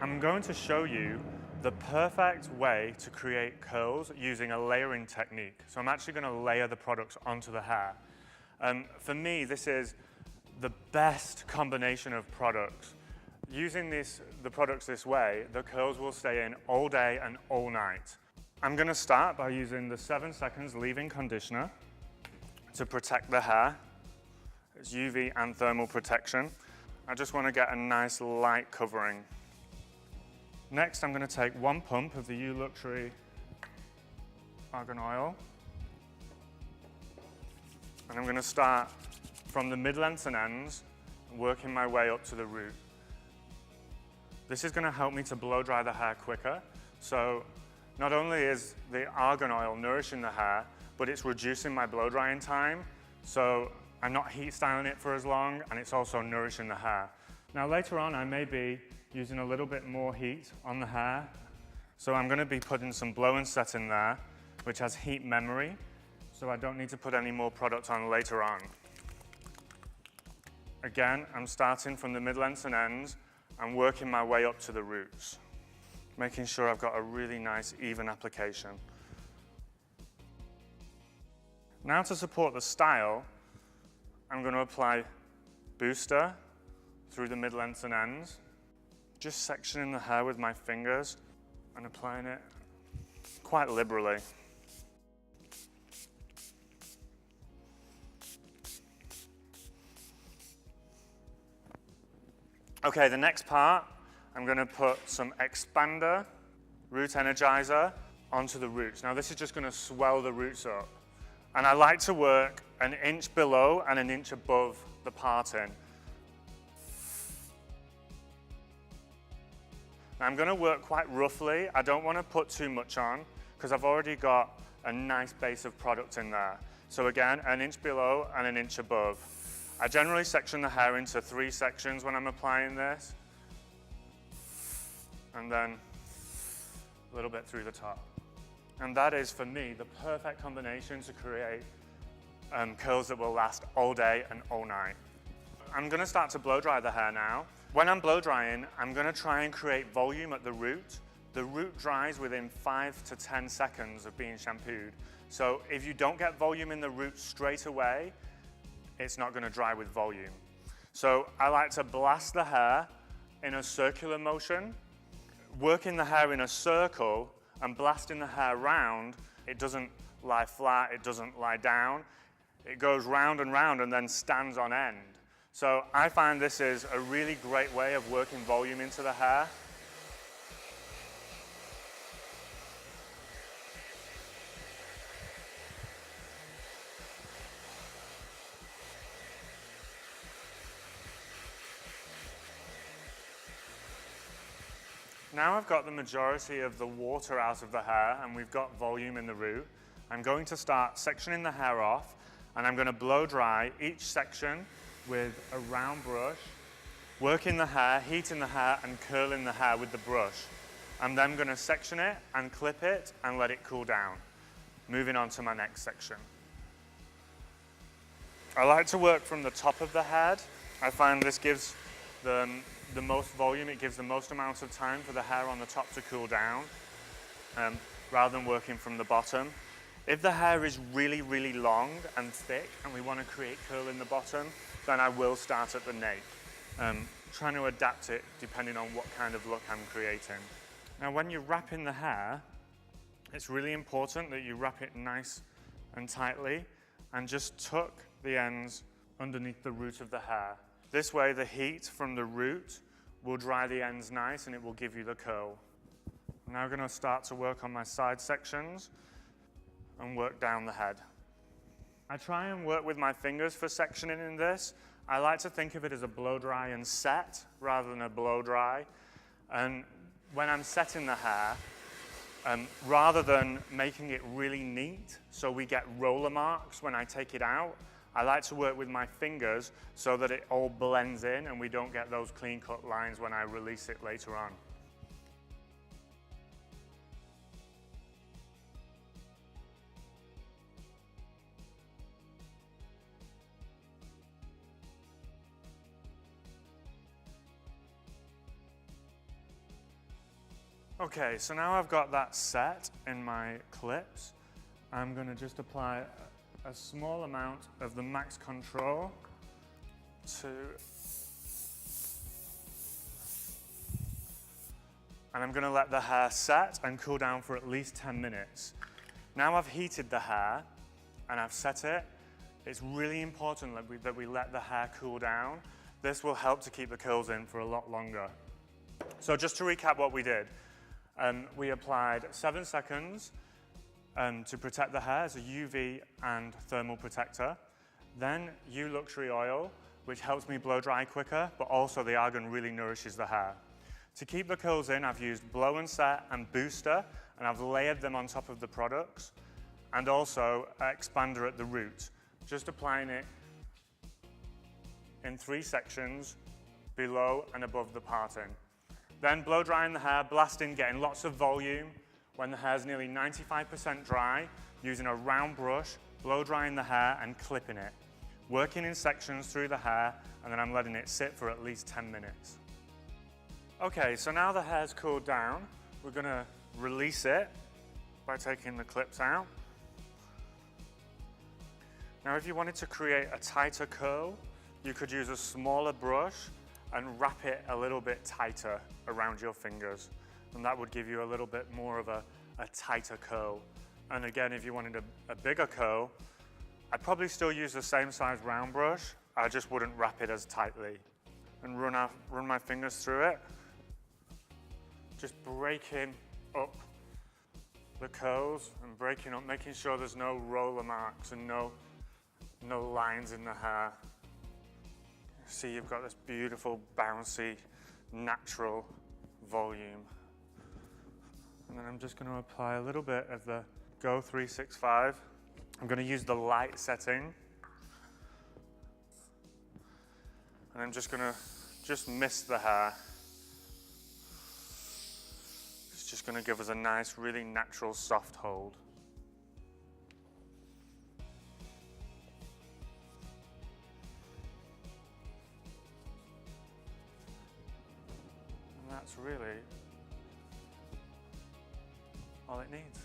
I'm going to show you the perfect way to create curls using a layering technique. So I'm actually going to layer the products onto the hair. For me, this is the best combination of products. Using the products this way, the curls will stay in all day and all night. I'm going to start by using the 7 seconds leave-in conditioner to protect the hair. It's UV and thermal protection. I just want to get a nice light covering. Next, I'm going to take 1 pump of the U Luxury argan oil. And I'm going to start from the mid-lengths and ends, working my way up to the root. This is going to help me to blow dry the hair quicker. So not only is the argan oil nourishing the hair, but it's reducing my blow drying time. So I'm not heat styling it for as long, and it's also nourishing the hair. Now later on, I may be using a little bit more heat on the hair. So I'm going to be putting some blow and set in there, which has heat memory, so I don't need to put any more product on later on. Again, I'm starting from the mid-lengths and ends and working my way up to the roots, making sure I've got a really nice even application. Now to support the style, I'm going to apply booster through the mid-lengths and ends, just sectioning the hair with my fingers and applying it quite liberally. Okay, the next part, I'm going to put some expander, root energizer, onto the roots. Now this is just going to swell the roots up. And I like to work 1 inch below and 1 inch above the parting. Now I'm going to work quite roughly. I don't want to put too much on because I've already got a nice base of product in there. So again, 1 inch below and 1 inch above. I generally section the hair into 3 sections when I'm applying this, and then a little bit through the top. And that is, for me, the perfect combination to create curls that will last all day and all night. I'm going to start to blow dry the hair now. When I'm blow drying, I'm going to try and create volume at the root. The root dries within 5 to 10 seconds of being shampooed. So if you don't get volume in the root straight away, it's not going to dry with volume. So I like to blast the hair in a circular motion, working the hair in a circle and blasting the hair round. It doesn't lie flat, it doesn't lie down. It goes round and then stands on end. So I find this is a really great way of working volume into the hair. Now I've got the majority of the water out of the hair and we've got volume in the root. I'm going to start sectioning the hair off, and I'm going to blow dry each section with a round brush, working the hair, heating the hair and curling the hair with the brush. I'm then going to section it and clip it and let it cool down. Moving on to my next section. I like to work from the top of the head. I find this gives the most volume, it gives the most amount of time for the hair on the top to cool down, rather than working from the bottom. If the hair is really, really long and thick and we want to create curl in the bottom, then I will start at the nape, trying to adapt it depending on what kind of look I'm creating. Now when you're wrapping the hair, it's really important that you wrap it nice and tightly and just tuck the ends underneath the root of the hair. This way the heat from the root will dry the ends nice and it will give you the curl. I'm now going to start to work on my side sections and work down the head. I try and work with my fingers for sectioning in this. I like to think of it as a blow dry and set rather than a blow dry. And when I'm setting the hair, rather than making it really neat so we get roller marks when I take it out, I like to work with my fingers so that it all blends in and we don't get those clean cut lines when I release it later on. Okay, so now I've got that set in my clips. I'm going to just apply a small amount of the max control to, and I'm going to let the hair set and cool down for at least 10 minutes. Now I've heated the hair and I've set it. It's really important that we let the hair cool down. This will help to keep the curls in for a lot longer. So just to recap what we did, we applied 7 seconds to protect the hair as a UV and thermal protector. Then Luxury oil, which helps me blow dry quicker, but also the argan really nourishes the hair. To keep the curls in, I've used Blow and Set and Booster, and I've layered them on top of the products, and also Expander at the root, just applying it in 3 sections, below and above the parting. Then blow drying the hair, blasting, getting lots of volume. When the hair's nearly 95% dry, using a round brush, blow drying the hair and clipping it. Working in sections through the hair, and then I'm letting it sit for at least 10 minutes. Okay, so now the hair's cooled down, we're gonna release it by taking the clips out. Now if you wanted to create a tighter curl, you could use a smaller brush and wrap it a little bit tighter around your fingers. And that would give you a little bit more of a tighter curl. And again, if you wanted a bigger curl, I'd probably still use the same size round brush, I just wouldn't wrap it as tightly. And run my fingers through it, just breaking up the curls and breaking up, making sure there's no roller marks and no lines in the hair. See, you've got this beautiful, bouncy, natural volume. And then I'm just going to apply a little bit of the Go 365. I'm going to use the light setting. And I'm just going to mist the hair. It's just going to give us a nice, really natural, soft hold. And that's really all it needs.